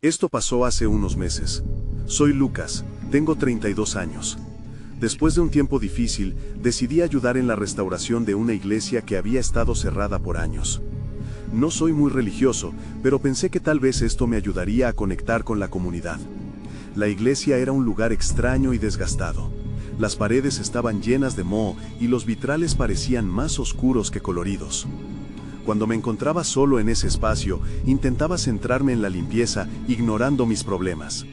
Esto pasó hace unos meses. Soy Lucas, tengo 32 años. Después de un tiempo difícil, decidí ayudar en la restauración de una iglesia que había estado cerrada por años. No soy muy religioso, pero pensé que tal vez esto me ayudaría a conectar con la comunidad. La iglesia era un lugar extraño y desgastado. Las paredes estaban llenas de moho y los vitrales parecían más oscuros que coloridos. Cuando me encontraba solo en ese espacio, intentaba centrarme en la limpieza, ignorando mis problemas.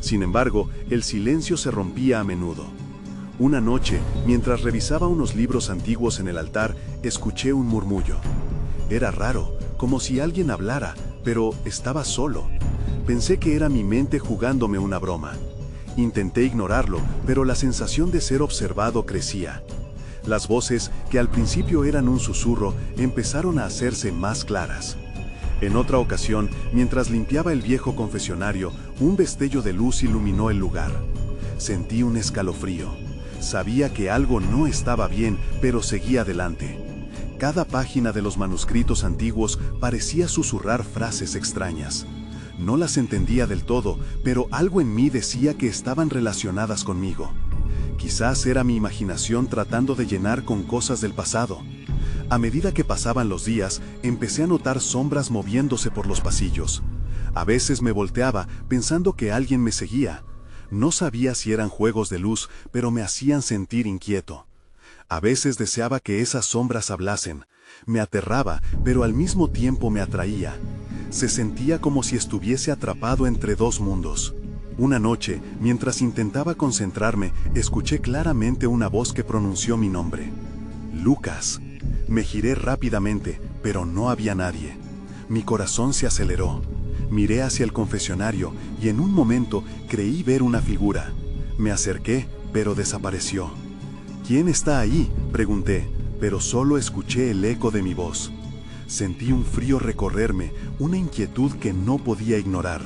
Sin embargo, el silencio se rompía a menudo. Una noche, mientras revisaba unos libros antiguos en el altar, escuché un murmullo. Era raro, como si alguien hablara, pero estaba solo. Pensé que era mi mente jugándome una broma. Intenté ignorarlo, pero la sensación de ser observado crecía. Las voces, que al principio eran un susurro, empezaron a hacerse más claras. En otra ocasión, mientras limpiaba el viejo confesionario, un destello de luz iluminó el lugar. Sentí un escalofrío. Sabía que algo no estaba bien, pero seguí adelante. Cada página de los manuscritos antiguos parecía susurrar frases extrañas. No las entendía del todo, pero algo en mí decía que estaban relacionadas conmigo. Quizás era mi imaginación tratando de llenar con cosas del pasado. A medida que pasaban los días, empecé a notar sombras moviéndose por los pasillos. A veces me volteaba pensando que alguien me seguía. No sabía si eran juegos de luz, pero me hacían sentir inquieto. A veces deseaba que esas sombras hablasen. Me aterraba, pero al mismo tiempo me atraía. Se sentía como si estuviese atrapado entre dos mundos. Una noche, mientras intentaba concentrarme, escuché claramente una voz que pronunció mi nombre. Lucas. Me giré rápidamente, pero no había nadie. Mi corazón se aceleró. Miré hacia el confesionario y en un momento creí ver una figura. Me acerqué, pero desapareció. ¿Quién está ahí?, pregunté, pero solo escuché el eco de mi voz. Sentí un frío recorrerme, una inquietud que no podía ignorar.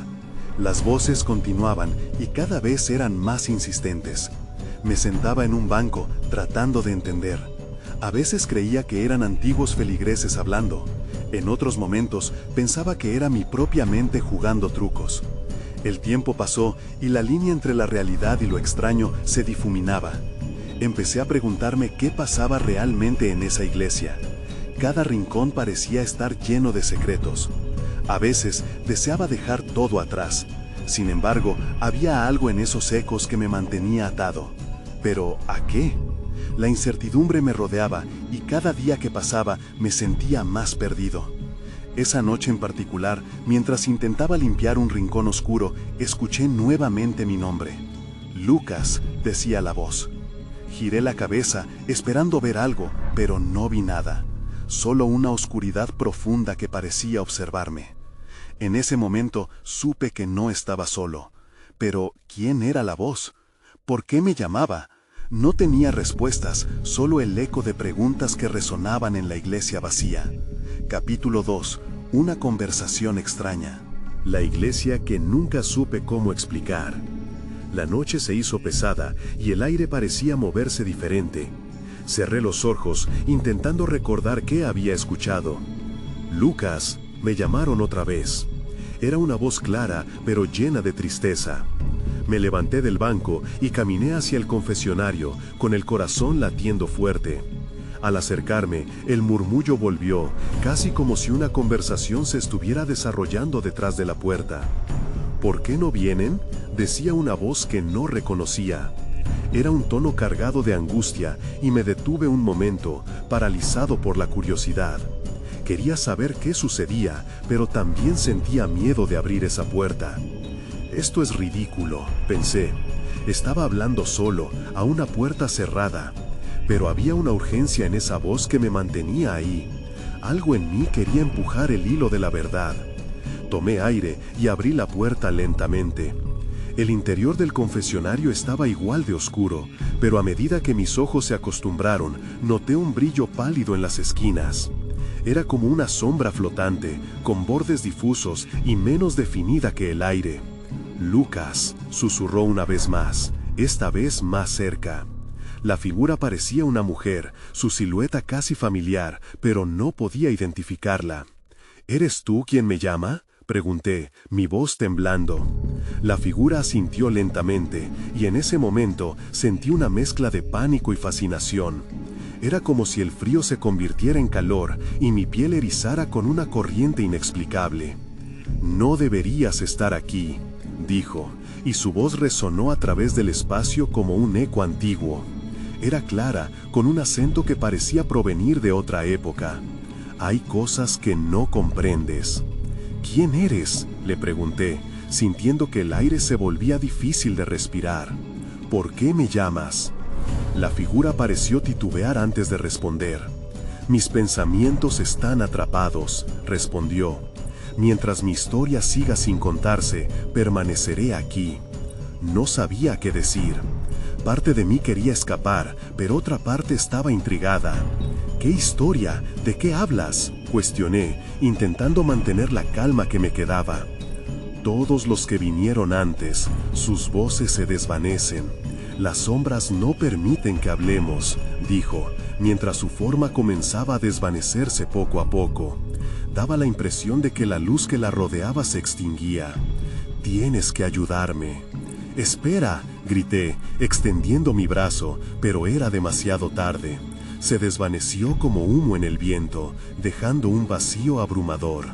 Las voces continuaban y cada vez eran más insistentes. Me sentaba en un banco, tratando de entender. A veces creía que eran antiguos feligreses hablando. En otros momentos pensaba que era mi propia mente jugando trucos. El tiempo pasó y la línea entre la realidad y lo extraño se difuminaba. Empecé a preguntarme qué pasaba realmente en esa iglesia. Cada rincón parecía estar lleno de secretos. A veces deseaba dejar todo atrás. Sin embargo, había algo en esos ecos que me mantenía atado. ¿Pero a qué? La incertidumbre me rodeaba y cada día que pasaba me sentía más perdido. Esa noche en particular, mientras intentaba limpiar un rincón oscuro, escuché nuevamente mi nombre. Lucas, decía la voz. Giré la cabeza, esperando ver algo, pero no vi nada. Solo una oscuridad profunda que parecía observarme. En ese momento supe que no estaba solo. Pero, ¿quién era la voz? ¿Por qué me llamaba? No tenía respuestas, solo el eco de preguntas que resonaban en la iglesia vacía. Capítulo 2. Una conversación extraña. La iglesia que nunca supe cómo explicar. La noche se hizo pesada y el aire parecía moverse diferente. Cerré los ojos, intentando recordar qué había escuchado. Lucas, me llamaron otra vez. Era una voz clara, pero llena de tristeza. Me levanté del banco y caminé hacia el confesionario, con el corazón latiendo fuerte. Al acercarme, el murmullo volvió, casi como si una conversación se estuviera desarrollando detrás de la puerta. ¿Por qué no vienen?, decía una voz que no reconocía. Era un tono cargado de angustia y me detuve un momento, paralizado por la curiosidad. Quería saber qué sucedía, pero también sentía miedo de abrir esa puerta. Esto es ridículo, pensé. Estaba hablando solo, a una puerta cerrada. Pero había una urgencia en esa voz que me mantenía ahí. Algo en mí quería empujar el hilo de la verdad. Tomé aire y abrí la puerta lentamente. El interior del confesionario estaba igual de oscuro, pero a medida que mis ojos se acostumbraron, noté un brillo pálido en las esquinas. Era como una sombra flotante, con bordes difusos y menos definida que el aire. Lucas, susurró una vez más, esta vez más cerca. La figura parecía una mujer, su silueta casi familiar, pero no podía identificarla. ¿Eres tú quien me llama?, Pregunté, mi voz temblando. La figura asintió lentamente, y en ese momento sentí una mezcla de pánico y fascinación. Era como si el frío se convirtiera en calor y mi piel erizara con una corriente inexplicable. «No deberías estar aquí», dijo, y su voz resonó a través del espacio como un eco antiguo. Era clara, con un acento que parecía provenir de otra época. «Hay cosas que no comprendes». «¿Quién eres?», le pregunté, sintiendo que el aire se volvía difícil de respirar. «¿Por qué me llamas?». La figura pareció titubear antes de responder. «Mis pensamientos están atrapados», respondió. «Mientras mi historia siga sin contarse, permaneceré aquí». No sabía qué decir. Parte de mí quería escapar, pero otra parte estaba intrigada. «¿Qué historia? ¿De qué hablas?», cuestioné, intentando mantener la calma que me quedaba. «Todos los que vinieron antes, sus voces se desvanecen. Las sombras no permiten que hablemos», dijo, mientras su forma comenzaba a desvanecerse poco a poco. Daba la impresión de que la luz que la rodeaba se extinguía. «Tienes que ayudarme». «Espera», grité, extendiendo mi brazo, pero era demasiado tarde. Se desvaneció como humo en el viento, dejando un vacío abrumador.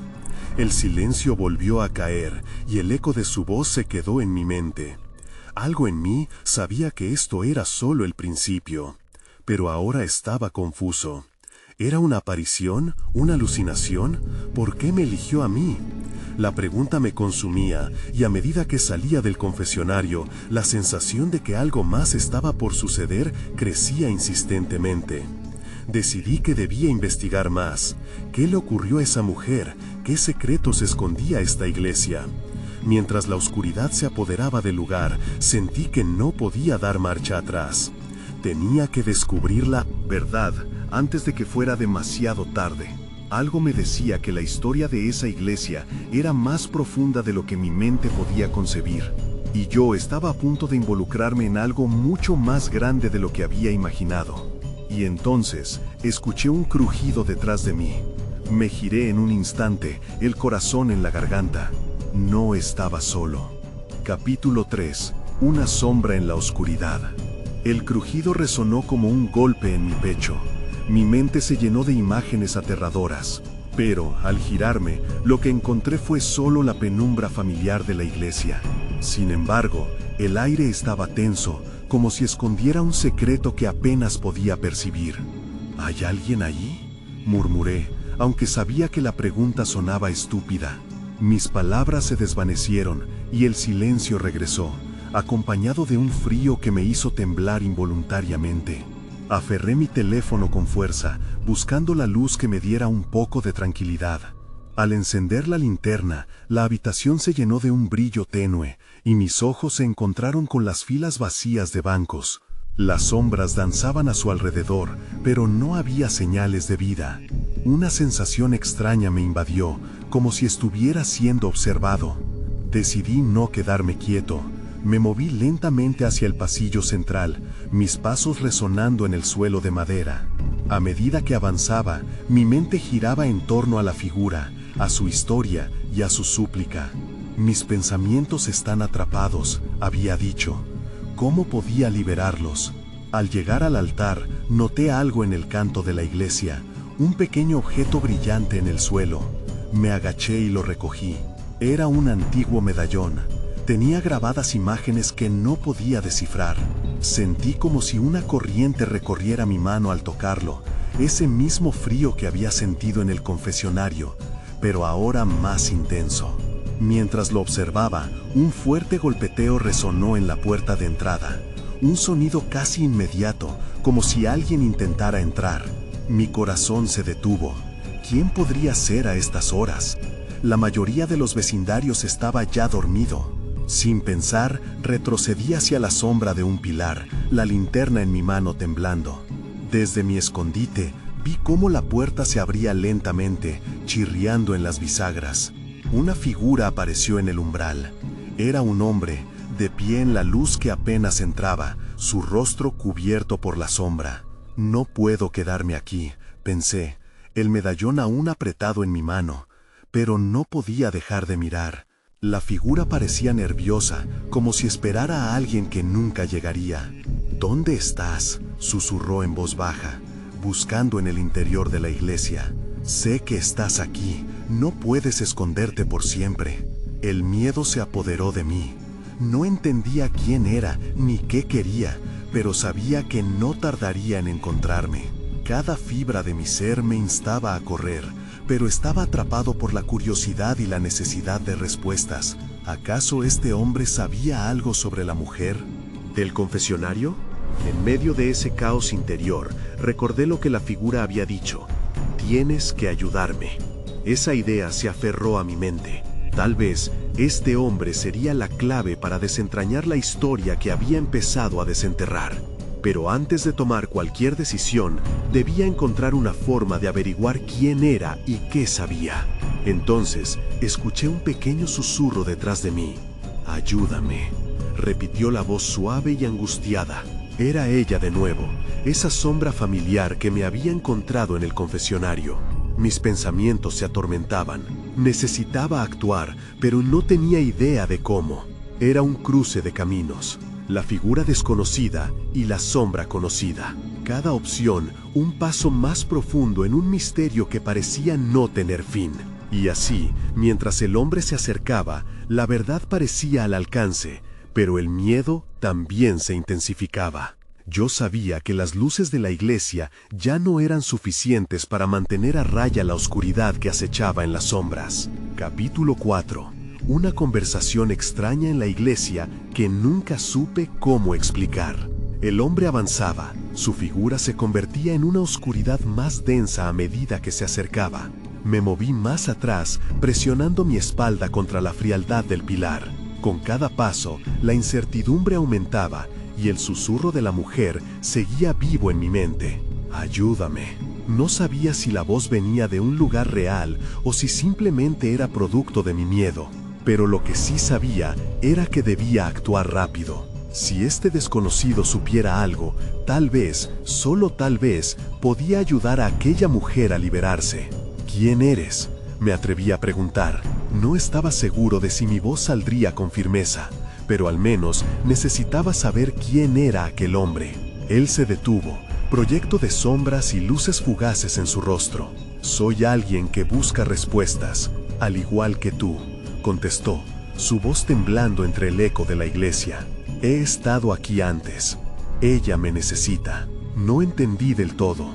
El silencio volvió a caer, y el eco de su voz se quedó en mi mente. Algo en mí sabía que esto era solo el principio, pero ahora estaba confuso. ¿Era una aparición? ¿Una alucinación? ¿Por qué me eligió a mí? La pregunta me consumía, y a medida que salía del confesionario, la sensación de que algo más estaba por suceder crecía insistentemente. Decidí que debía investigar más. ¿Qué le ocurrió a esa mujer? ¿Qué secretos escondía esta iglesia? Mientras la oscuridad se apoderaba del lugar, sentí que no podía dar marcha atrás. Tenía que descubrir la verdad antes de que fuera demasiado tarde. Algo me decía que la historia de esa iglesia era más profunda de lo que mi mente podía concebir, y yo estaba a punto de involucrarme en algo mucho más grande de lo que había imaginado. Y entonces, escuché un crujido detrás de mí. Me giré en un instante, el corazón en la garganta. No estaba solo. Capítulo 3. Una sombra en la oscuridad. El crujido resonó como un golpe en mi pecho. Mi mente se llenó de imágenes aterradoras, pero, al girarme, lo que encontré fue solo la penumbra familiar de la iglesia. Sin embargo, el aire estaba tenso, como si escondiera un secreto que apenas podía percibir. ¿Hay alguien allí?, murmuré, aunque sabía que la pregunta sonaba estúpida. Mis palabras se desvanecieron y el silencio regresó, acompañado de un frío que me hizo temblar involuntariamente. Aferré mi teléfono con fuerza, buscando la luz que me diera un poco de tranquilidad. Al encender la linterna, la habitación se llenó de un brillo tenue, y mis ojos se encontraron con las filas vacías de bancos. Las sombras danzaban a su alrededor, pero no había señales de vida. Una sensación extraña me invadió, como si estuviera siendo observado. Decidí no quedarme quieto. Me moví lentamente hacia el pasillo central, mis pasos resonando en el suelo de madera. A medida que avanzaba, mi mente giraba en torno a la figura, a su historia y a su súplica. «Mis pensamientos están atrapados», había dicho. ¿Cómo podía liberarlos? Al llegar al altar, noté algo en el canto de la iglesia, un pequeño objeto brillante en el suelo. Me agaché y lo recogí. Era un antiguo medallón. Tenía grabadas imágenes que no podía descifrar. Sentí como si una corriente recorriera mi mano al tocarlo, ese mismo frío que había sentido en el confesionario, pero ahora más intenso. Mientras lo observaba, un fuerte golpeteo resonó en la puerta de entrada, un sonido casi inmediato, como si alguien intentara entrar. Mi corazón se detuvo. ¿Quién podría ser a estas horas? La mayoría de los vecindarios estaba ya dormido. Sin pensar, retrocedí hacia la sombra de un pilar, la linterna en mi mano temblando. Desde mi escondite, vi cómo la puerta se abría lentamente, chirriando en las bisagras. Una figura apareció en el umbral. Era un hombre, de pie en la luz que apenas entraba, su rostro cubierto por la sombra. No puedo quedarme aquí, pensé, el medallón aún apretado en mi mano. pero no podía dejar de mirar. La figura parecía nerviosa, como si esperara a alguien que nunca llegaría. ¿Dónde estás?, susurró en voz baja, buscando en el interior de la iglesia. Sé que estás aquí, no puedes esconderte por siempre. El miedo se apoderó de mí. No entendía quién era ni qué quería, pero sabía que no tardaría en encontrarme. Cada fibra de mi ser me instaba a correr, pero estaba atrapado por la curiosidad y la necesidad de respuestas. ¿Acaso este hombre sabía algo sobre la mujer? ¿Del confesionario? En medio de ese caos interior, recordé lo que la figura había dicho. Tienes que ayudarme. Esa idea se aferró a mi mente. Tal vez este hombre sería la clave para desentrañar la historia que había empezado a desenterrar. Pero antes de tomar cualquier decisión, debía encontrar una forma de averiguar quién era y qué sabía. Entonces, escuché un pequeño susurro detrás de mí. «Ayúdame», repitió la voz suave y angustiada. Era ella de nuevo, esa sombra familiar que me había encontrado en el confesionario. Mis pensamientos se atormentaban. Necesitaba actuar, pero no tenía idea de cómo. Era un cruce de caminos. La figura desconocida y la sombra conocida. Cada opción, un paso más profundo en un misterio que parecía no tener fin. Y así, mientras el hombre se acercaba, la verdad parecía al alcance, pero el miedo también se intensificaba. Yo sabía que las luces de la iglesia ya no eran suficientes para mantener a raya la oscuridad que acechaba en las sombras. Capítulo 4. Una conversación extraña en la iglesia que nunca supe cómo explicar. El hombre avanzaba, su figura se convertía en una oscuridad más densa a medida que se acercaba. Me moví más atrás, presionando mi espalda contra la frialdad del pilar. Con cada paso, la incertidumbre aumentaba y el susurro de la mujer seguía vivo en mi mente. «Ayúdame». No sabía si la voz venía de un lugar real o si simplemente era producto de mi miedo. Pero lo que sí sabía era que debía actuar rápido. Si este desconocido supiera algo, tal vez, solo tal vez, podía ayudar a aquella mujer a liberarse. «¿Quién eres?», me atreví a preguntar. No estaba seguro de si mi voz saldría con firmeza, pero al menos necesitaba saber quién era aquel hombre. Él se detuvo, proyecto de sombras y luces fugaces en su rostro. «Soy alguien que busca respuestas, al igual que tú», contestó, su voz temblando entre el eco de la iglesia. «He estado aquí antes. Ella me necesita». No entendí del todo.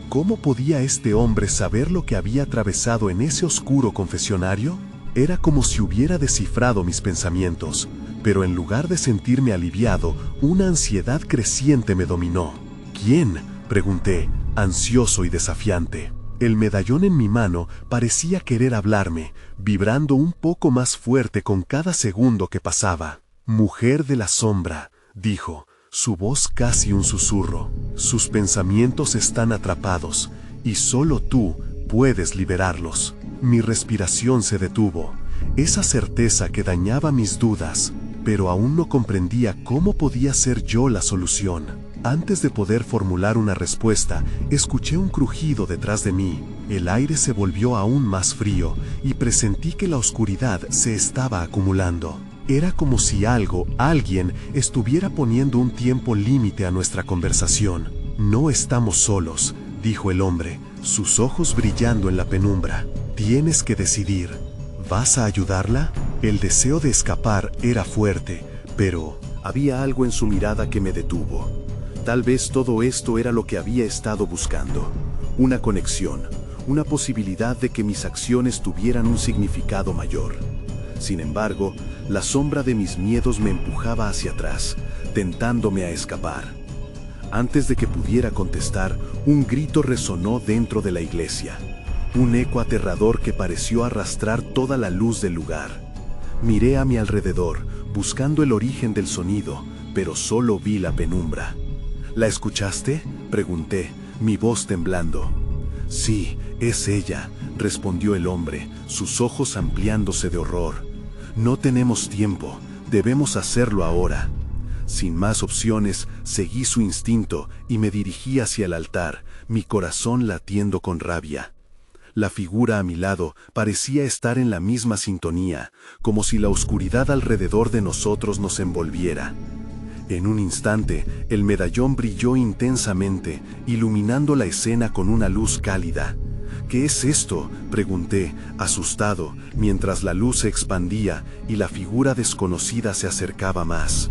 ¿Cómo podía este hombre saber lo que había atravesado en ese oscuro confesionario? Era como si hubiera descifrado mis pensamientos, pero en lugar de sentirme aliviado, una ansiedad creciente me dominó. «¿Quién?», pregunté, ansioso y desafiante. El medallón en mi mano parecía querer hablarme, vibrando un poco más fuerte con cada segundo que pasaba. «Mujer de la sombra», dijo, su voz casi un susurro. «Sus pensamientos están atrapados, y solo tú puedes liberarlos». Mi respiración se detuvo. Esa certeza que dañaba mis dudas, pero aún no comprendía cómo podía ser yo la solución. Antes de poder formular una respuesta, escuché un crujido detrás de mí. El aire se volvió aún más frío y presentí que la oscuridad se estaba acumulando. Era como si alguien estuviera poniendo un tiempo límite a nuestra conversación. «No estamos solos», dijo el hombre, sus ojos brillando en la penumbra. «Tienes que decidir. ¿Vas a ayudarla?». El deseo de escapar era fuerte, pero había algo en su mirada que me detuvo. Tal vez todo esto era lo que había estado buscando. Una conexión, una posibilidad de que mis acciones tuvieran un significado mayor. Sin embargo, la sombra de mis miedos me empujaba hacia atrás, tentándome a escapar. Antes de que pudiera contestar, un grito resonó dentro de la iglesia. Un eco aterrador que pareció arrastrar toda la luz del lugar. Miré a mi alrededor, buscando el origen del sonido, pero solo vi la penumbra. «¿La escuchaste?», pregunté, mi voz temblando. «Sí, es ella», respondió el hombre, sus ojos ampliándose de horror. «No tenemos tiempo, debemos hacerlo ahora». Sin más opciones, seguí su instinto y me dirigí hacia el altar, mi corazón latiendo con rabia. La figura a mi lado parecía estar en la misma sintonía, como si la oscuridad alrededor de nosotros nos envolviera. En un instante, el medallón brilló intensamente, iluminando la escena con una luz cálida. «¿Qué es esto?», pregunté, asustado, mientras la luz se expandía y la figura desconocida se acercaba más.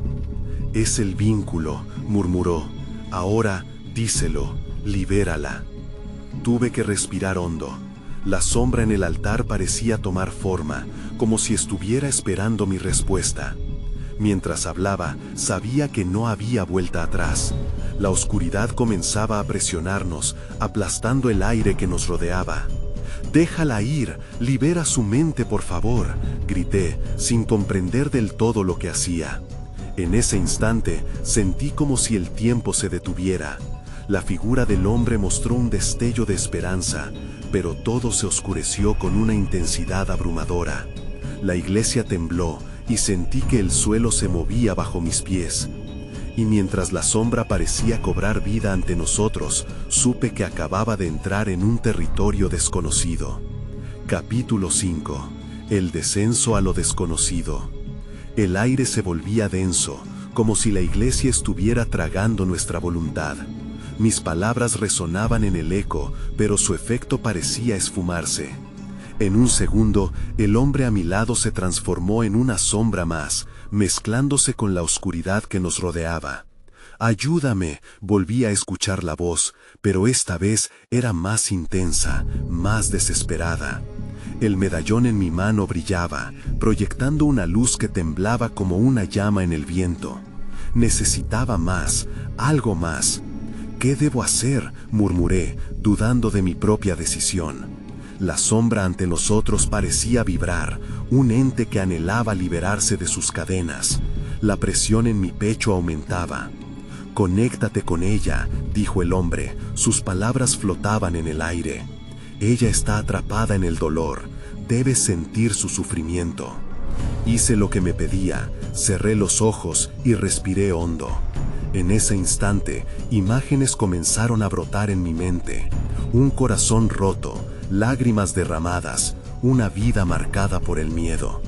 «Es el vínculo», murmuró. «Ahora, díselo, libérala». Tuve que respirar hondo. La sombra en el altar parecía tomar forma, como si estuviera esperando mi respuesta. Mientras hablaba, sabía que no había vuelta atrás. La oscuridad comenzaba a presionarnos, aplastando el aire que nos rodeaba. «Déjala ir, libera su mente, por favor», grité, sin comprender del todo lo que hacía. En ese instante, sentí como si el tiempo se detuviera. La figura del hombre mostró un destello de esperanza, pero todo se oscureció con una intensidad abrumadora. La iglesia tembló y sentí que el suelo se movía bajo mis pies. Y mientras la sombra parecía cobrar vida ante nosotros, supe que acababa de entrar en un territorio desconocido. Capítulo 5. El descenso a lo desconocido. El aire se volvía denso, como si la iglesia estuviera tragando nuestra voluntad. Mis palabras resonaban en el eco, pero su efecto parecía esfumarse. En un segundo, el hombre a mi lado se transformó en una sombra más, mezclándose con la oscuridad que nos rodeaba. «Ayúdame», volví a escuchar la voz, pero esta vez era más intensa, más desesperada. El medallón en mi mano brillaba, proyectando una luz que temblaba como una llama en el viento. Necesitaba más, algo más. «¿Qué debo hacer?», murmuré, dudando de mi propia decisión. La sombra ante nosotros parecía vibrar, un ente que anhelaba liberarse de sus cadenas. La presión en mi pecho aumentaba. «Conéctate con ella», dijo el hombre, sus palabras flotaban en el aire. «Ella está atrapada en el dolor, debes sentir su sufrimiento». Hice lo que me pedía, cerré los ojos y respiré hondo. En ese instante, imágenes comenzaron a brotar en mi mente. Un corazón roto, lágrimas derramadas, una vida marcada por el miedo.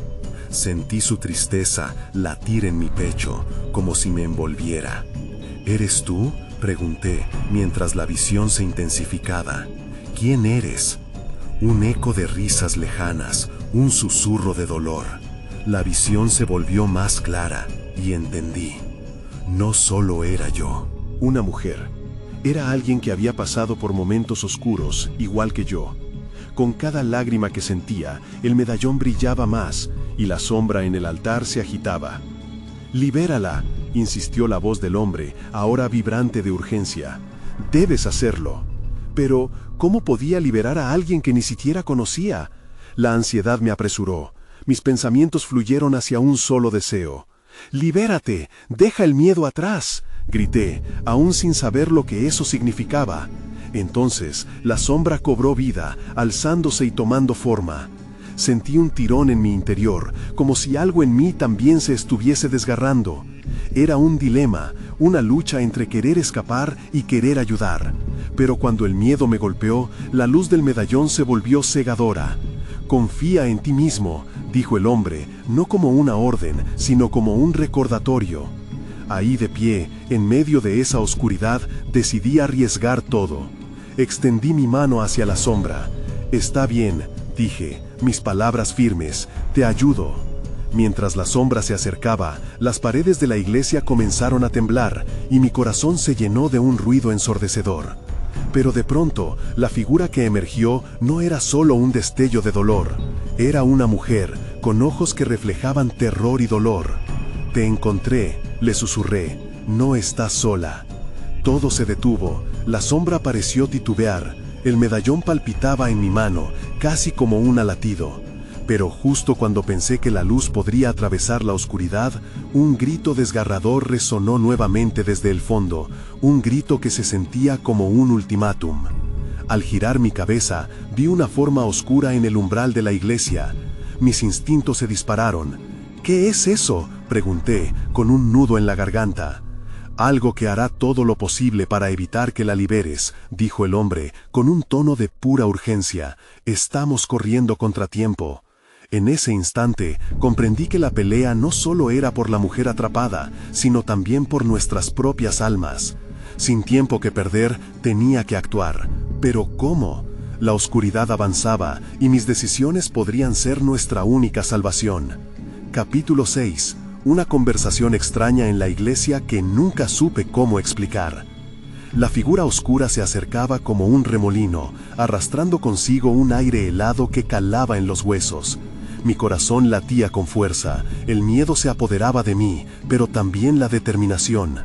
Sentí su tristeza latir en mi pecho, como si me envolviera. «¿Eres tú?», pregunté, mientras la visión se intensificaba. «¿Quién eres?». Un eco de risas lejanas, un susurro de dolor. La visión se volvió más clara y entendí. No solo era yo. Una mujer. Era alguien que había pasado por momentos oscuros, igual que yo. Con cada lágrima que sentía, el medallón brillaba más y la sombra en el altar se agitaba. «Libérala», insistió la voz del hombre, ahora vibrante de urgencia. «Debes hacerlo». Pero, ¿cómo podía liberar a alguien que ni siquiera conocía? La ansiedad me apresuró. Mis pensamientos fluyeron hacia un solo deseo. «Libérate, deja el miedo atrás», grité, aún sin saber lo que eso significaba. Entonces, la sombra cobró vida, alzándose y tomando forma. Sentí un tirón en mi interior, como si algo en mí también se estuviese desgarrando. Era un dilema, una lucha entre querer escapar y querer ayudar. Pero cuando el miedo me golpeó, la luz del medallón se volvió cegadora. «Confía en ti mismo», dijo el hombre, no como una orden, sino como un recordatorio. Ahí de pie, en medio de esa oscuridad, decidí arriesgar todo. Extendí mi mano hacia la sombra. «Está bien», dije, mis palabras firmes, «te ayudo». Mientras la sombra se acercaba, las paredes de la iglesia comenzaron a temblar y mi corazón se llenó de un ruido ensordecedor. Pero de pronto, la figura que emergió no era solo un destello de dolor. Era una mujer, con ojos que reflejaban terror y dolor. «Te encontré», le susurré, «no estás sola». Todo se detuvo, la sombra pareció titubear, el medallón palpitaba en mi mano, casi como un latido. Pero justo cuando pensé que la luz podría atravesar la oscuridad, un grito desgarrador resonó nuevamente desde el fondo, un grito que se sentía como un ultimátum. Al girar mi cabeza, vi una forma oscura en el umbral de la iglesia. Mis instintos se dispararon. «¿Qué es eso?», pregunté, con un nudo en la garganta. Algo que hará todo lo posible para evitar que la liberes, dijo el hombre, con un tono de pura urgencia. Estamos corriendo contra tiempo. En ese instante, comprendí que la pelea no solo era por la mujer atrapada, sino también por nuestras propias almas. Sin tiempo que perder, tenía que actuar. ¿Pero cómo? La oscuridad avanzaba, y mis decisiones podrían ser nuestra única salvación. Capítulo 6. Una conversación extraña en la iglesia que nunca supe cómo explicar. La figura oscura se acercaba como un remolino, arrastrando consigo un aire helado que calaba en los huesos. Mi corazón latía con fuerza, el miedo se apoderaba de mí, pero también la determinación.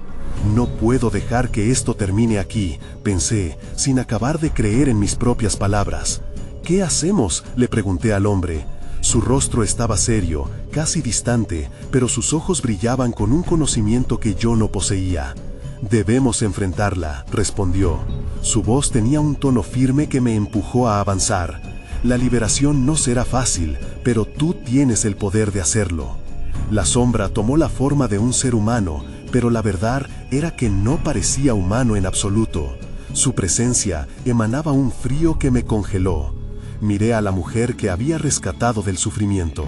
No puedo dejar que esto termine aquí, pensé, sin acabar de creer en mis propias palabras. ¿Qué hacemos?, le pregunté al hombre. Su rostro estaba serio, casi distante, pero sus ojos brillaban con un conocimiento que yo no poseía. Debemos enfrentarla, respondió. Su voz tenía un tono firme que me empujó a avanzar. La liberación no será fácil, pero tú tienes el poder de hacerlo. La sombra tomó la forma de un ser humano, pero la verdad era que no parecía humano en absoluto. Su presencia emanaba un frío que me congeló. Miré a la mujer que había rescatado del sufrimiento.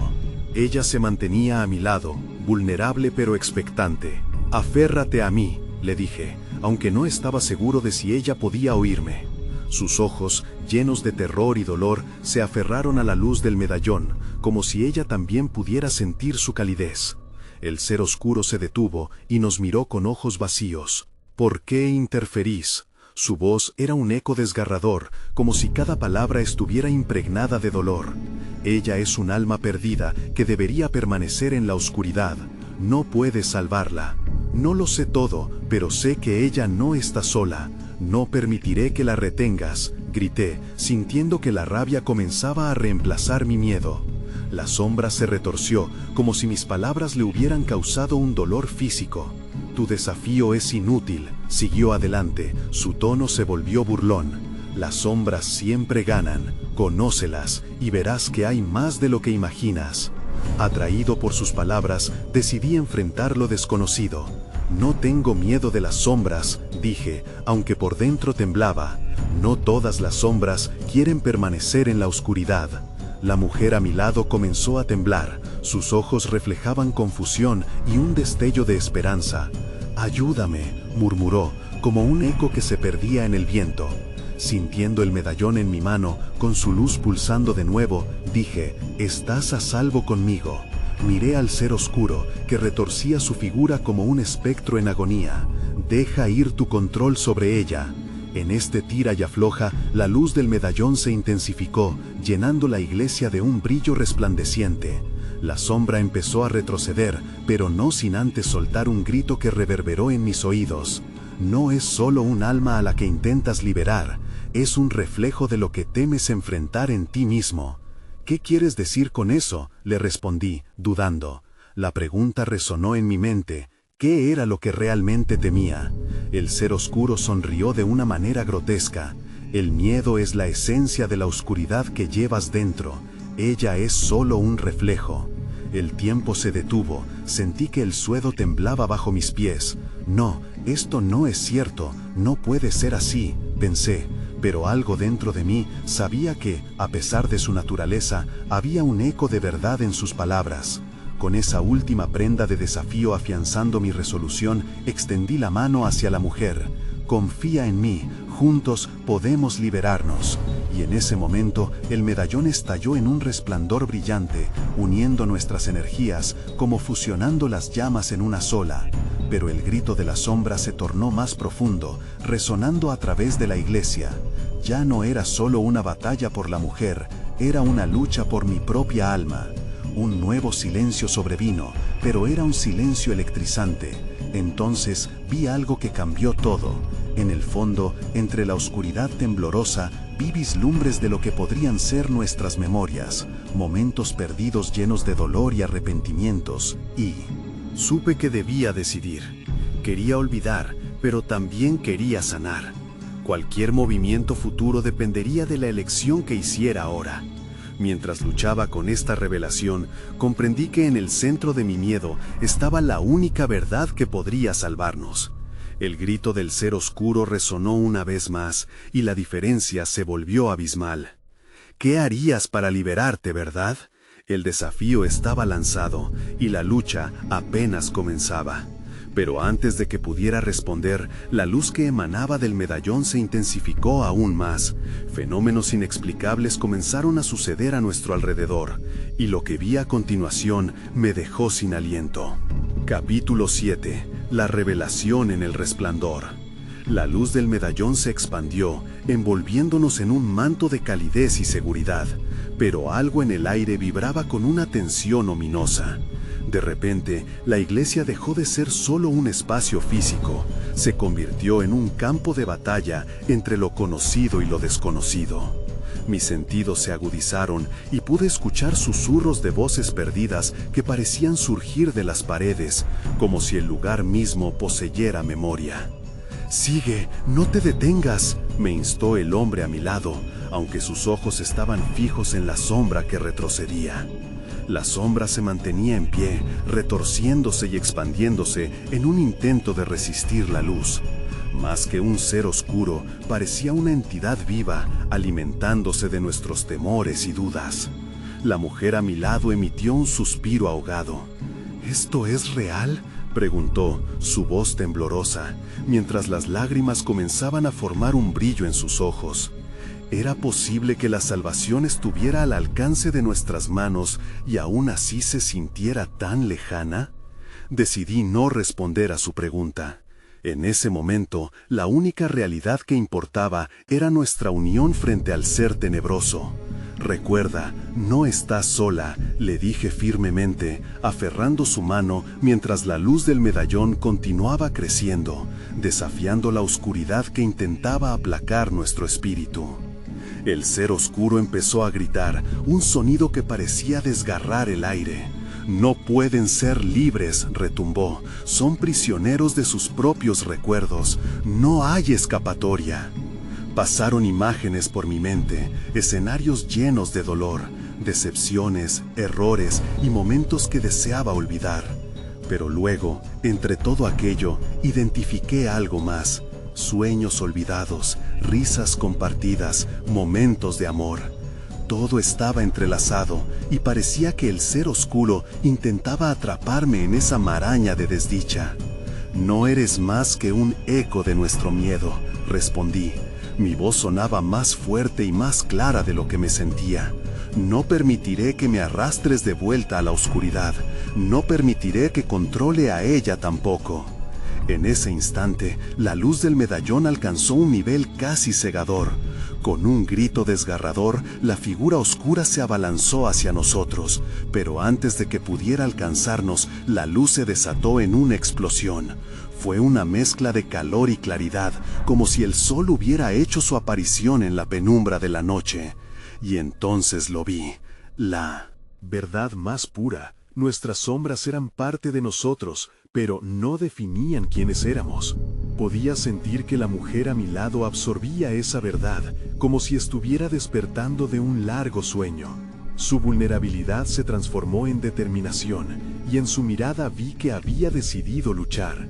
Ella se mantenía a mi lado, vulnerable pero expectante. «Aférrate a mí», le dije, aunque no estaba seguro de si ella podía oírme. Sus ojos, llenos de terror y dolor, se aferraron a la luz del medallón, como si ella también pudiera sentir su calidez. El ser oscuro se detuvo y nos miró con ojos vacíos. «¿Por qué interferís?». Su voz era un eco desgarrador, como si cada palabra estuviera impregnada de dolor. Ella es un alma perdida que debería permanecer en la oscuridad. No puedes salvarla. No lo sé todo, pero sé que ella no está sola. No permitiré que la retengas, grité, sintiendo que la rabia comenzaba a reemplazar mi miedo. La sombra se retorció, como si mis palabras le hubieran causado un dolor físico. «Tu desafío es inútil», siguió adelante, su tono se volvió burlón. «Las sombras siempre ganan, conócelas y verás que hay más de lo que imaginas». Atraído por sus palabras, decidí enfrentar lo desconocido. «No tengo miedo de las sombras», dije, aunque por dentro temblaba. «No todas las sombras quieren permanecer en la oscuridad». La mujer a mi lado comenzó a temblar, sus ojos reflejaban confusión y un destello de esperanza. «Ayúdame», murmuró, como un eco que se perdía en el viento. Sintiendo el medallón en mi mano, con su luz pulsando de nuevo, dije, «Estás a salvo conmigo». Miré al ser oscuro, que retorcía su figura como un espectro en agonía. «Deja ir tu control sobre ella». En este tira y afloja, la luz del medallón se intensificó, llenando la iglesia de un brillo resplandeciente. La sombra empezó a retroceder, pero no sin antes soltar un grito que reverberó en mis oídos. «No es solo un alma a la que intentas liberar, es un reflejo de lo que temes enfrentar en ti mismo». «¿Qué quieres decir con eso?», le respondí, dudando. La pregunta resonó en mi mente. ¿Qué era lo que realmente temía? El ser oscuro sonrió de una manera grotesca. «El miedo es la esencia de la oscuridad que llevas dentro. Ella es solo un reflejo». El tiempo se detuvo, sentí que el suelo temblaba bajo mis pies. «No, esto no es cierto, no puede ser así», pensé, pero algo dentro de mí sabía que, a pesar de su naturaleza, había un eco de verdad en sus palabras. Con esa última prenda de desafío afianzando mi resolución, extendí la mano hacia la mujer. «Confía en mí, juntos podemos liberarnos». Y en ese momento, el medallón estalló en un resplandor brillante, uniendo nuestras energías, como fusionando las llamas en una sola. Pero el grito de la sombra se tornó más profundo, resonando a través de la iglesia. Ya no era solo una batalla por la mujer, era una lucha por mi propia alma. Un nuevo silencio sobrevino, pero era un silencio electrizante. Entonces vi algo que cambió todo. En el fondo, entre la oscuridad temblorosa, vi vislumbres de lo que podrían ser nuestras memorias, momentos perdidos llenos de dolor y arrepentimientos, y supe que debía decidir. Quería olvidar, pero también quería sanar. Cualquier movimiento futuro dependería de la elección que hiciera ahora. Mientras luchaba con esta revelación, comprendí que en el centro de mi miedo estaba la única verdad que podría salvarnos. El grito del ser oscuro resonó una vez más, y la diferencia se volvió abismal. ¿Qué harías para liberarte, verdad? El desafío estaba lanzado, y la lucha apenas comenzaba. Pero antes de que pudiera responder, la luz que emanaba del medallón se intensificó aún más. Fenómenos inexplicables comenzaron a suceder a nuestro alrededor, y lo que vi a continuación me dejó sin aliento. Capítulo 7. La revelación en el resplandor. La luz del medallón se expandió, envolviéndonos en un manto de calidez y seguridad, pero algo en el aire vibraba con una tensión ominosa. De repente, la iglesia dejó de ser solo un espacio físico, se convirtió en un campo de batalla entre lo conocido y lo desconocido. Mis sentidos se agudizaron y pude escuchar susurros de voces perdidas que parecían surgir de las paredes, como si el lugar mismo poseyera memoria. «Sigue, no te detengas», me instó el hombre a mi lado, aunque sus ojos estaban fijos en la sombra que retrocedía. La sombra se mantenía en pie, retorciéndose y expandiéndose en un intento de resistir la luz. Más que un ser oscuro, parecía una entidad viva, alimentándose de nuestros temores y dudas. La mujer a mi lado emitió un suspiro ahogado. «¿Esto es real?», preguntó, su voz temblorosa, mientras las lágrimas comenzaban a formar un brillo en sus ojos. ¿Era posible que la salvación estuviera al alcance de nuestras manos y aún así se sintiera tan lejana? Decidí no responder a su pregunta. En ese momento, la única realidad que importaba era nuestra unión frente al ser tenebroso. «Recuerda, no estás sola», le dije firmemente, aferrando su mano mientras la luz del medallón continuaba creciendo, desafiando la oscuridad que intentaba aplacar nuestro espíritu. El ser oscuro empezó a gritar, un sonido que parecía desgarrar el aire. «No pueden ser libres», retumbó, «son prisioneros de sus propios recuerdos, no hay escapatoria». Pasaron imágenes por mi mente, escenarios llenos de dolor, decepciones, errores y momentos que deseaba olvidar. Pero luego, entre todo aquello, identifiqué algo más. Sueños olvidados, risas compartidas, momentos de amor. Todo estaba entrelazado y parecía que el ser oscuro intentaba atraparme en esa maraña de desdicha. «No eres más que un eco de nuestro miedo», respondí. Mi voz sonaba más fuerte y más clara de lo que me sentía. «No permitiré que me arrastres de vuelta a la oscuridad. No permitiré que controle a ella tampoco». En ese instante, la luz del medallón alcanzó un nivel casi cegador. Con un grito desgarrador, la figura oscura se abalanzó hacia nosotros, pero antes de que pudiera alcanzarnos, la luz se desató en una explosión. Fue una mezcla de calor y claridad, como si el sol hubiera hecho su aparición en la penumbra de la noche. Y entonces lo vi, la verdad más pura. Nuestras sombras eran parte de nosotros, pero no definían quiénes éramos. Podía sentir que la mujer a mi lado absorbía esa verdad, como si estuviera despertando de un largo sueño. Su vulnerabilidad se transformó en determinación, y en su mirada vi que había decidido luchar.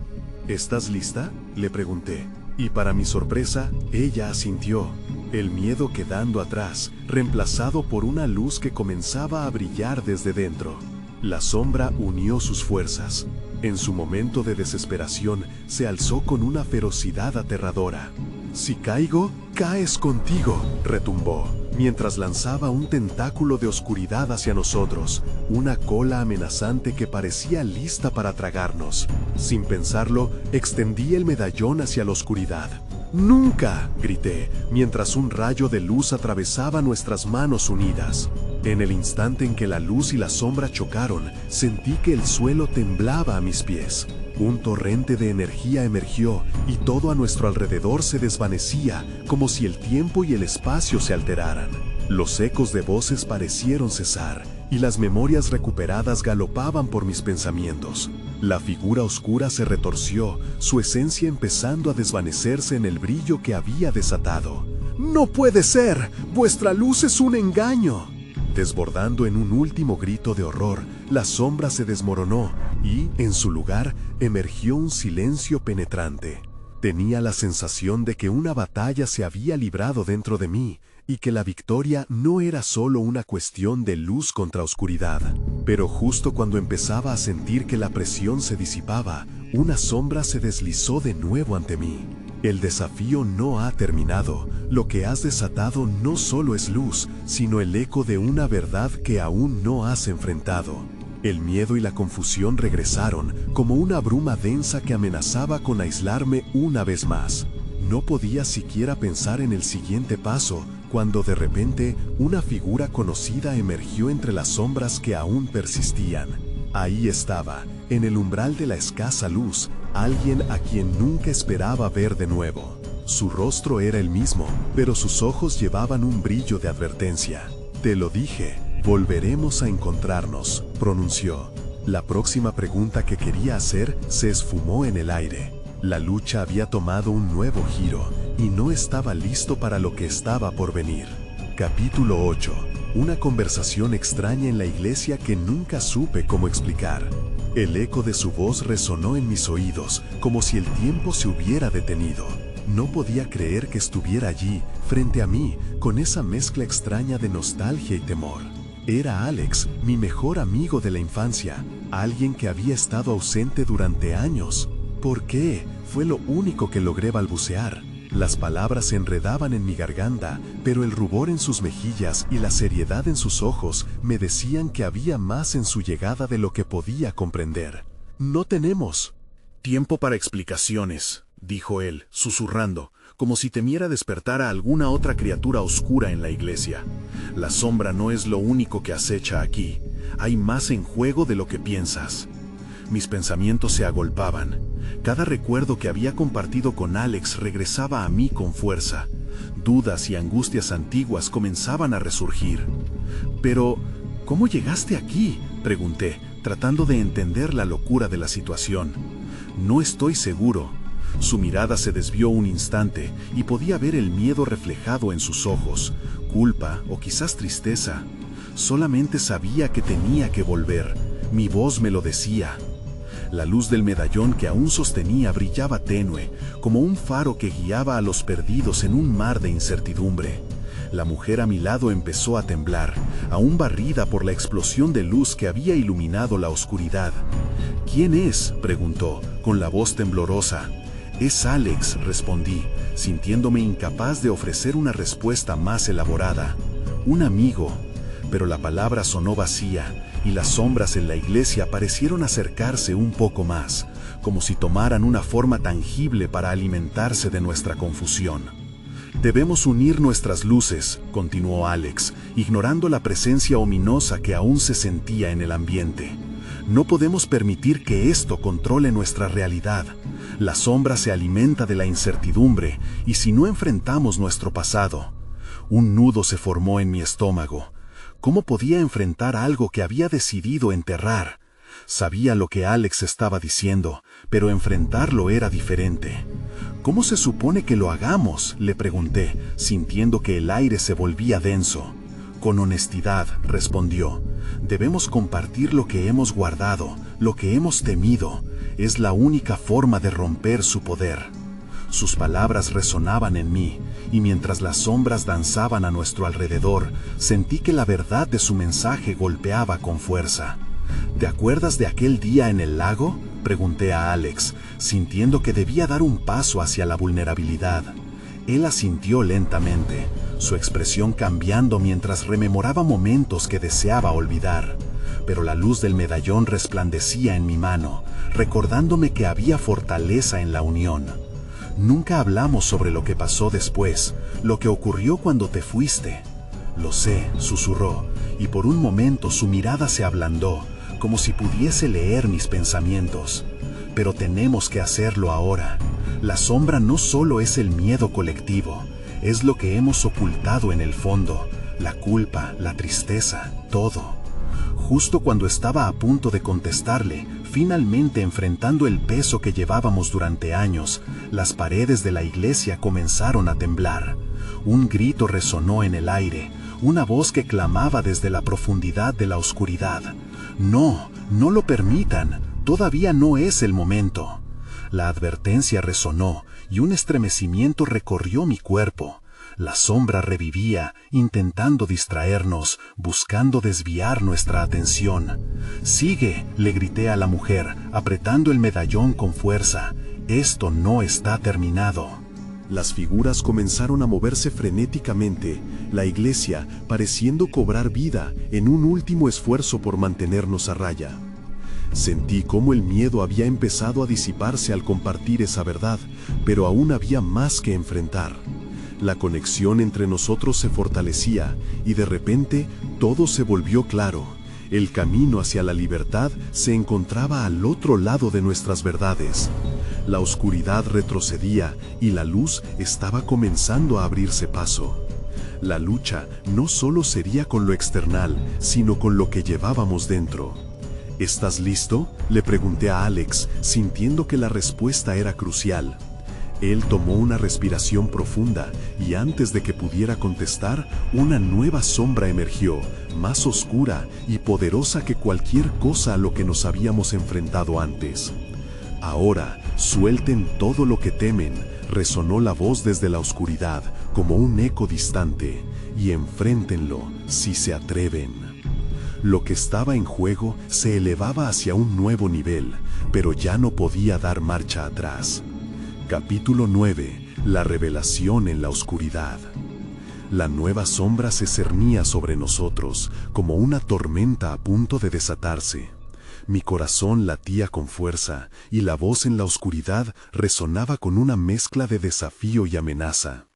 «¿Estás lista?», le pregunté, y para mi sorpresa, ella asintió, el miedo quedando atrás, reemplazado por una luz que comenzaba a brillar desde dentro. La sombra unió sus fuerzas. En su momento de desesperación, se alzó con una ferocidad aterradora. «Si caigo, caes contigo», retumbó, mientras lanzaba un tentáculo de oscuridad hacia nosotros, una cola amenazante que parecía lista para tragarnos. Sin pensarlo, extendí el medallón hacia la oscuridad. «¡Nunca!», grité, mientras un rayo de luz atravesaba nuestras manos unidas. En el instante en que la luz y la sombra chocaron, sentí que el suelo temblaba a mis pies. Un torrente de energía emergió y todo a nuestro alrededor se desvanecía, como si el tiempo y el espacio se alteraran. Los ecos de voces parecieron cesar, y las memorias recuperadas galopaban por mis pensamientos. La figura oscura se retorció, su esencia empezando a desvanecerse en el brillo que había desatado. «¡No puede ser! ¡Vuestra luz es un engaño!». Desbordando en un último grito de horror, la sombra se desmoronó y, en su lugar, emergió un silencio penetrante. Tenía la sensación de que una batalla se había librado dentro de mí y que la victoria no era solo una cuestión de luz contra oscuridad. Pero justo cuando empezaba a sentir que la presión se disipaba, una sombra se deslizó de nuevo ante mí. El desafío no ha terminado. Lo que has desatado no solo es luz, sino el eco de una verdad que aún no has enfrentado. El miedo y la confusión regresaron como una bruma densa que amenazaba con aislarme una vez más. No podía siquiera pensar en el siguiente paso, cuando de repente una figura conocida emergió entre las sombras que aún persistían. Ahí estaba, en el umbral de la escasa luz, alguien a quien nunca esperaba ver de nuevo. Su rostro era el mismo, pero sus ojos llevaban un brillo de advertencia. «Te lo dije, volveremos a encontrarnos», pronunció. La próxima pregunta que quería hacer se esfumó en el aire. La lucha había tomado un nuevo giro, y no estaba listo para lo que estaba por venir. Capítulo 8. Una conversación extraña en la iglesia que nunca supe cómo explicar. El eco de su voz resonó en mis oídos, como si el tiempo se hubiera detenido. No podía creer que estuviera allí, frente a mí, con esa mezcla extraña de nostalgia y temor. Era Alex, mi mejor amigo de la infancia, alguien que había estado ausente durante años. ¿Por qué? Fue lo único que logré balbucear. Las palabras se enredaban en mi garganta, pero el rubor en sus mejillas y la seriedad en sus ojos me decían que había más en su llegada de lo que podía comprender. «No tenemos tiempo para explicaciones», dijo él, susurrando, como si temiera despertar a alguna otra criatura oscura en la iglesia. «La sombra no es lo único que acecha aquí. Hay más en juego de lo que piensas». Mis pensamientos se agolpaban. Cada recuerdo que había compartido con Alex regresaba a mí con fuerza. Dudas y angustias antiguas comenzaban a resurgir. «Pero, ¿cómo llegaste aquí?», pregunté, tratando de entender la locura de la situación. «No estoy seguro». Su mirada se desvió un instante y podía ver el miedo reflejado en sus ojos, culpa o quizás tristeza. Solamente sabía que tenía que volver. Mi voz me lo decía. La luz del medallón que aún sostenía brillaba tenue, como un faro que guiaba a los perdidos en un mar de incertidumbre. La mujer a mi lado empezó a temblar, aún barrida por la explosión de luz que había iluminado la oscuridad. «¿Quién es?», preguntó, con la voz temblorosa. «Es Alex», respondí, sintiéndome incapaz de ofrecer una respuesta más elaborada. «Un amigo». Pero la palabra sonó vacía, y las sombras en la iglesia parecieron acercarse un poco más, como si tomaran una forma tangible para alimentarse de nuestra confusión. «Debemos unir nuestras luces», continuó Alex, ignorando la presencia ominosa que aún se sentía en el ambiente. «No podemos permitir que esto controle nuestra realidad. La sombra se alimenta de la incertidumbre, y si no enfrentamos nuestro pasado». Un nudo se formó en mi estómago. ¿Cómo podía enfrentar algo que había decidido enterrar? Sabía lo que Alex estaba diciendo, pero enfrentarlo era diferente. «¿Cómo se supone que lo hagamos?», le pregunté, sintiendo que el aire se volvía denso. «Con honestidad», respondió. «Debemos compartir lo que hemos guardado, lo que hemos temido. Es la única forma de romper su poder». Sus palabras resonaban en mí, y mientras las sombras danzaban a nuestro alrededor, sentí que la verdad de su mensaje golpeaba con fuerza. «¿Te acuerdas de aquel día en el lago?», pregunté a Alex, sintiendo que debía dar un paso hacia la vulnerabilidad. Él asintió lentamente, su expresión cambiando mientras rememoraba momentos que deseaba olvidar. Pero la luz del medallón resplandecía en mi mano, recordándome que había fortaleza en la unión. «Nunca hablamos sobre lo que pasó después, lo que ocurrió cuando te fuiste». «Lo sé», susurró, y por un momento su mirada se ablandó, como si pudiese leer mis pensamientos. «Pero tenemos que hacerlo ahora. La sombra no solo es el miedo colectivo, es lo que hemos ocultado en el fondo, la culpa, la tristeza, todo». Justo cuando estaba a punto de contestarle, finalmente enfrentando el peso que llevábamos durante años, las paredes de la iglesia comenzaron a temblar. Un grito resonó en el aire, una voz que clamaba desde la profundidad de la oscuridad. «No, no lo permitan, todavía no es el momento». La advertencia resonó y un estremecimiento recorrió mi cuerpo. La sombra revivía, intentando distraernos, buscando desviar nuestra atención. «Sigue», le grité a la mujer, apretando el medallón con fuerza. «Esto no está terminado». Las figuras comenzaron a moverse frenéticamente, la iglesia pareciendo cobrar vida en un último esfuerzo por mantenernos a raya. Sentí cómo el miedo había empezado a disiparse al compartir esa verdad, pero aún había más que enfrentar. La conexión entre nosotros se fortalecía y de repente todo se volvió claro. El camino hacia la libertad se encontraba al otro lado de nuestras verdades. La oscuridad retrocedía y la luz estaba comenzando a abrirse paso. La lucha no solo sería con lo external, sino con lo que llevábamos dentro. ¿Estás listo?, le pregunté a Alex, sintiendo que la respuesta era crucial. Él tomó una respiración profunda y antes de que pudiera contestar, una nueva sombra emergió, más oscura y poderosa que cualquier cosa a lo que nos habíamos enfrentado antes. «Ahora, suelten todo lo que temen», resonó la voz desde la oscuridad, como un eco distante, «y enfréntenlo si se atreven». Lo que estaba en juego se elevaba hacia un nuevo nivel, pero ya no podía dar marcha atrás. Capítulo 9. La revelación en la oscuridad. La nueva sombra se cernía sobre nosotros, como una tormenta a punto de desatarse. Mi corazón latía con fuerza, y la voz en la oscuridad resonaba con una mezcla de desafío y amenaza.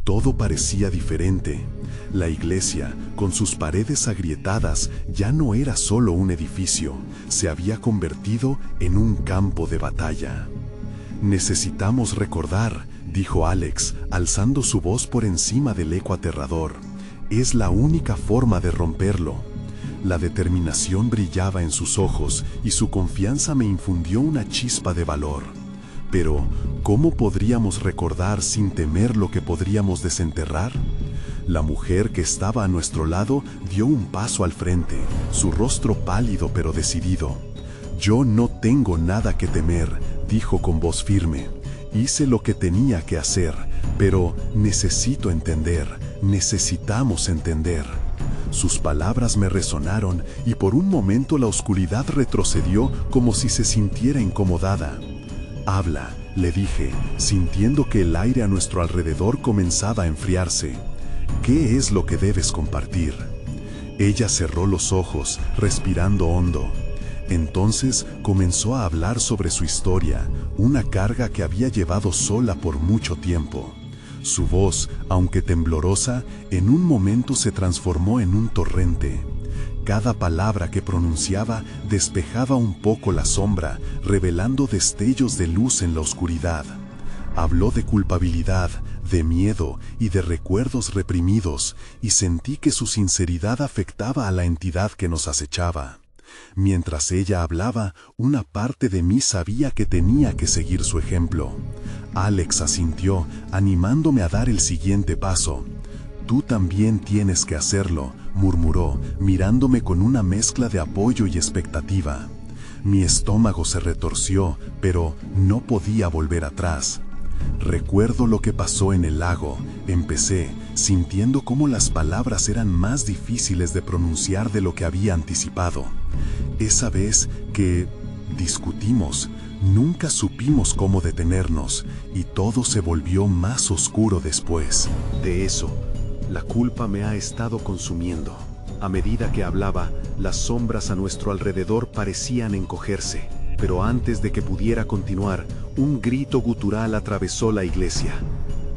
Todo parecía diferente. La iglesia, con sus paredes agrietadas, ya no era solo un edificio, se había convertido en un campo de batalla. «Necesitamos recordar», dijo Alex, alzando su voz por encima del eco aterrador. «Es la única forma de romperlo». La determinación brillaba en sus ojos y su confianza me infundió una chispa de valor. Pero, ¿cómo podríamos recordar sin temer lo que podríamos desenterrar? La mujer que estaba a nuestro lado dio un paso al frente, su rostro pálido pero decidido. «Yo no tengo nada que temer», dijo con voz firme. «Hice lo que tenía que hacer, pero necesito entender, necesitamos entender». Sus palabras me resonaron y por un momento la oscuridad retrocedió como si se sintiera incomodada. «Habla», le dije, sintiendo que el aire a nuestro alrededor comenzaba a enfriarse. «¿Qué es lo que debes compartir?». Ella cerró los ojos, respirando hondo. Entonces comenzó a hablar sobre su historia, una carga que había llevado sola por mucho tiempo. Su voz, aunque temblorosa, en un momento se transformó en un torrente. Cada palabra que pronunciaba despejaba un poco la sombra, revelando destellos de luz en la oscuridad. Habló de culpabilidad, de miedo y de recuerdos reprimidos, y sentí que su sinceridad afectaba a la entidad que nos acechaba. Mientras ella hablaba, una parte de mí sabía que tenía que seguir su ejemplo. Alex asintió, animándome a dar el siguiente paso. «Tú también tienes que hacerlo», murmuró, mirándome con una mezcla de apoyo y expectativa. Mi estómago se retorció, pero no podía volver atrás. «Recuerdo lo que pasó en el lago», empecé, sintiendo cómo las palabras eran más difíciles de pronunciar de lo que había anticipado. «Esa vez que discutimos, nunca supimos cómo detenernos, y todo se volvió más oscuro después. De eso, la culpa me ha estado consumiendo». A medida que hablaba, las sombras a nuestro alrededor parecían encogerse. Pero antes de que pudiera continuar, un grito gutural atravesó la iglesia.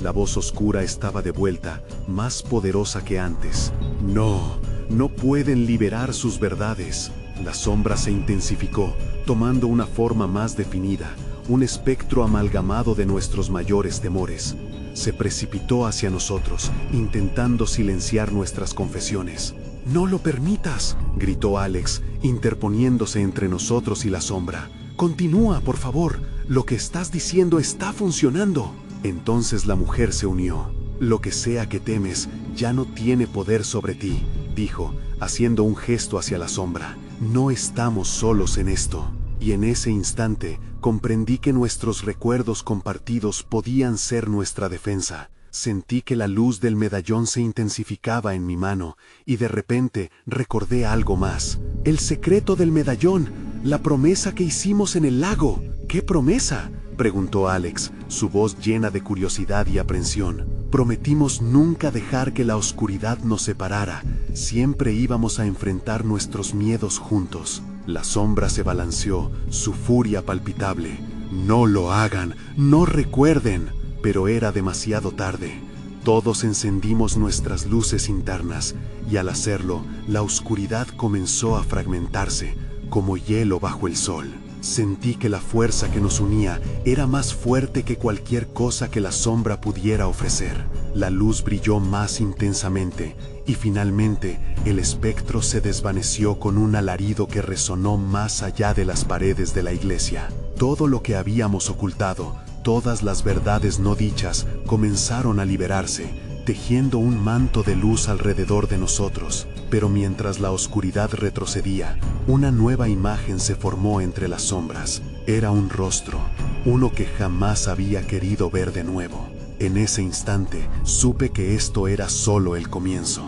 La voz oscura estaba de vuelta, más poderosa que antes. «No, no pueden liberar sus verdades». La sombra se intensificó, tomando una forma más definida, un espectro amalgamado de nuestros mayores temores. Se precipitó hacia nosotros, intentando silenciar nuestras confesiones. «No lo permitas», gritó Alex, interponiéndose entre nosotros y la sombra. «Continúa, por favor. Lo que estás diciendo está funcionando». Entonces la mujer se unió. «Lo que sea que temes ya no tiene poder sobre ti», dijo, haciendo un gesto hacia la sombra. «No estamos solos en esto». y en ese instante comprendí que nuestros recuerdos compartidos podían ser nuestra defensa. Sentí que la luz del medallón se intensificaba en mi mano, y de repente recordé algo más. El secreto del medallón, la promesa que hicimos en el lago. ¿Qué promesa?, preguntó Alex, su voz llena de curiosidad y aprensión. Prometimos nunca dejar que la oscuridad nos separara. Siempre íbamos a enfrentar nuestros miedos juntos. La sombra se balanceó, su furia palpitable. No lo hagan, no recuerden. Pero era demasiado tarde. Todos encendimos nuestras luces internas, y al hacerlo, la oscuridad comenzó a fragmentarse, como hielo bajo el sol. Sentí que la fuerza que nos unía era más fuerte que cualquier cosa que la sombra pudiera ofrecer. La luz brilló más intensamente, y finalmente el espectro se desvaneció con un alarido que resonó más allá de las paredes de la iglesia. Todo lo que habíamos ocultado, todas las verdades no dichas, comenzaron a liberarse, tejiendo un manto de luz alrededor de nosotros. Pero mientras la oscuridad retrocedía, una nueva imagen se formó entre las sombras. Era un rostro, uno que jamás había querido ver de nuevo. En ese instante, supe que esto era solo el comienzo.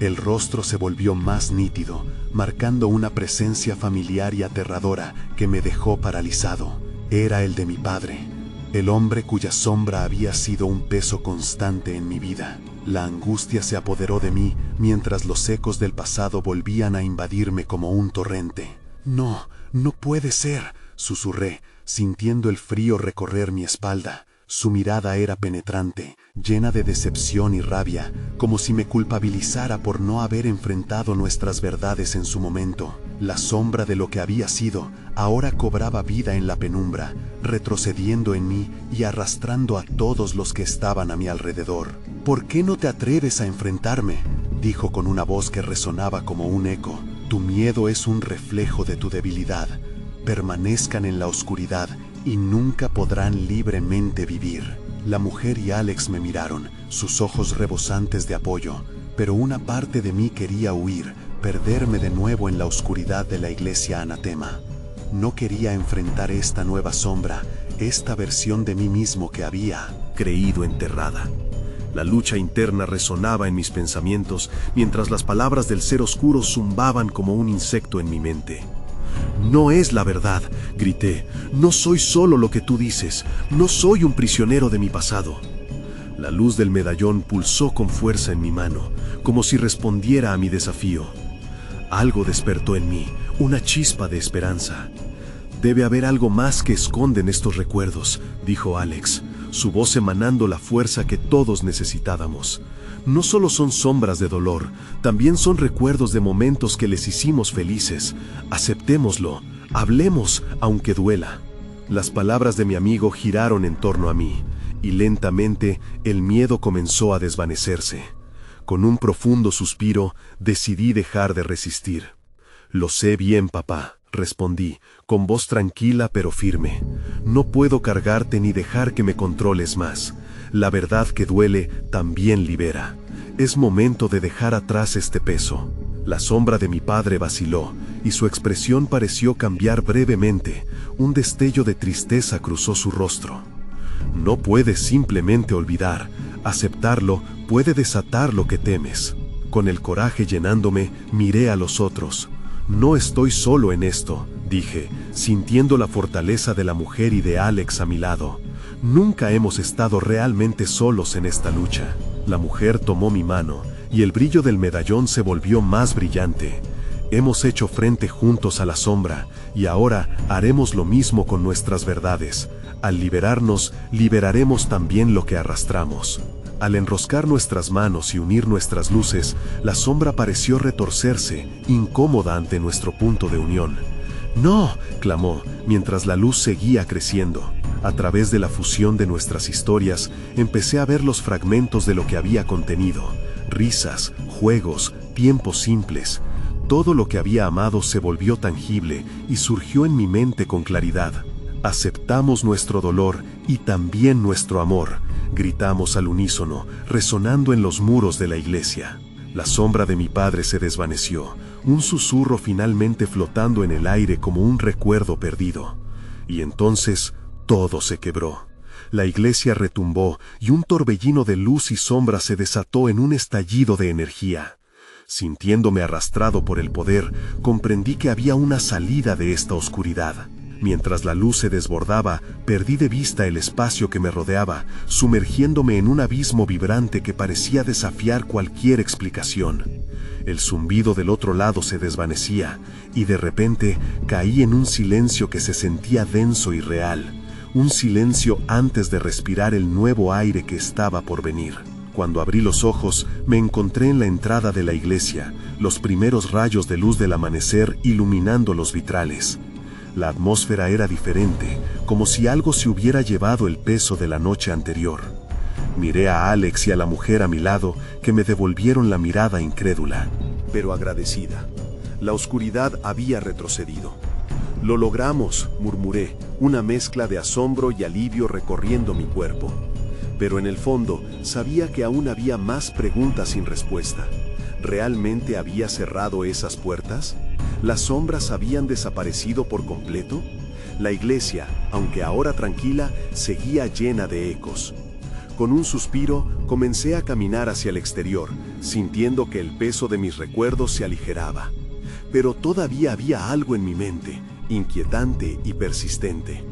El rostro se volvió más nítido, marcando una presencia familiar y aterradora que me dejó paralizado. Era el de mi padre, el hombre cuya sombra había sido un peso constante en mi vida. La angustia se apoderó de mí mientras los ecos del pasado volvían a invadirme como un torrente. No, no puede ser, susurré, sintiendo el frío recorrer mi espalda. Su mirada era penetrante, llena de decepción y rabia, como si me culpabilizara por no haber enfrentado nuestras verdades en su momento. La sombra de lo que había sido ahora cobraba vida en la penumbra, retrocediendo en mí y arrastrando a todos los que estaban a mi alrededor. ¿Por qué no te atreves a enfrentarme?, dijo con una voz que resonaba como un eco. Tu miedo es un reflejo de tu debilidad. Permanezcan en la oscuridad y nunca podrán libremente vivir. La mujer y Alex me miraron, sus ojos rebosantes de apoyo, pero una parte de mí quería huir, perderme de nuevo en la oscuridad de la iglesia anatema. No quería enfrentar esta nueva sombra, esta versión de mí mismo que había creído enterrada. La lucha interna resonaba en mis pensamientos, mientras las palabras del ser oscuro zumbaban como un insecto en mi mente. No es la verdad, grité. No soy solo lo que tú dices. No soy un prisionero de mi pasado. La luz del medallón pulsó con fuerza en mi mano, como si respondiera a mi desafío. Algo despertó en mí, una chispa de esperanza. Debe haber algo más que esconden estos recuerdos, dijo Alex, su voz emanando la fuerza que todos necesitábamos. No solo son sombras de dolor, también son recuerdos de momentos que les hicimos felices. Aceptémoslo, hablemos, aunque duela. Las palabras de mi amigo giraron en torno a mí, y lentamente el miedo comenzó a desvanecerse. Con un profundo suspiro, decidí dejar de resistir. Lo sé bien, papá, respondí, con voz tranquila pero firme. No puedo cargarte ni dejar que me controles más. La verdad que duele también libera. Es momento de dejar atrás este peso. La sombra de mi padre vaciló, y su expresión pareció cambiar brevemente. Un destello de tristeza cruzó su rostro. No puedes simplemente olvidar. Aceptarlo puede desatar lo que temes. Con el coraje llenándome, miré a los otros. No estoy solo en esto, dije, sintiendo la fortaleza de la mujer y de Alex a mi lado. Nunca hemos estado realmente solos en esta lucha. La mujer tomó mi mano, y el brillo del medallón se volvió más brillante. Hemos hecho frente juntos a la sombra, y ahora haremos lo mismo con nuestras verdades. Al liberarnos, liberaremos también lo que arrastramos. Al enroscar nuestras manos y unir nuestras luces, la sombra pareció retorcerse, incómoda ante nuestro punto de unión. ¡No!, clamó, mientras la luz seguía creciendo. A través de la fusión de nuestras historias, empecé a ver los fragmentos de lo que había contenido. Risas, juegos, tiempos simples. Todo lo que había amado se volvió tangible y surgió en mi mente con claridad. Aceptamos nuestro dolor y también nuestro amor, gritamos al unísono, resonando en los muros de la iglesia. La sombra de mi padre se desvaneció, un susurro finalmente flotando en el aire como un recuerdo perdido. Y entonces todo se quebró. La iglesia retumbó y un torbellino de luz y sombra se desató en un estallido de energía. Sintiéndome arrastrado por el poder, comprendí que había una salida de esta oscuridad. Mientras la luz se desbordaba, perdí de vista el espacio que me rodeaba, sumergiéndome en un abismo vibrante que parecía desafiar cualquier explicación. El zumbido del otro lado se desvanecía, y de repente caí en un silencio que se sentía denso y real, un silencio antes de respirar el nuevo aire que estaba por venir. Cuando abrí los ojos, me encontré en la entrada de la iglesia, los primeros rayos de luz del amanecer iluminando los vitrales. La atmósfera era diferente, como si algo se hubiera llevado el peso de la noche anterior. Miré a Alex y a la mujer a mi lado, que me devolvieron la mirada incrédula, pero agradecida. La oscuridad había retrocedido. «Lo logramos», murmuré, una mezcla de asombro y alivio recorriendo mi cuerpo. Pero en el fondo, sabía que aún había más preguntas sin respuesta. ¿Realmente había cerrado esas puertas? ¿Las sombras habían desaparecido por completo? La iglesia, aunque ahora tranquila, seguía llena de ecos. Con un suspiro, comencé a caminar hacia el exterior, sintiendo que el peso de mis recuerdos se aligeraba. Pero todavía había algo en mi mente, inquietante y persistente.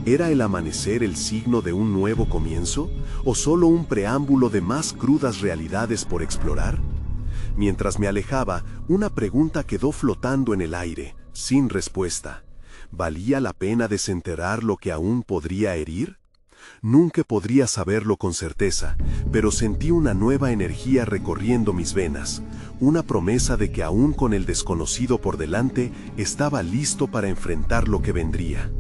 ¿Era el amanecer el signo de un nuevo comienzo, o solo un preámbulo de más crudas realidades por explorar? Mientras me alejaba, una pregunta quedó flotando en el aire, sin respuesta. ¿Valía la pena desenterrar lo que aún podría herir? Nunca podría saberlo con certeza, pero sentí una nueva energía recorriendo mis venas, una promesa de que aún con el desconocido por delante, estaba listo para enfrentar lo que vendría.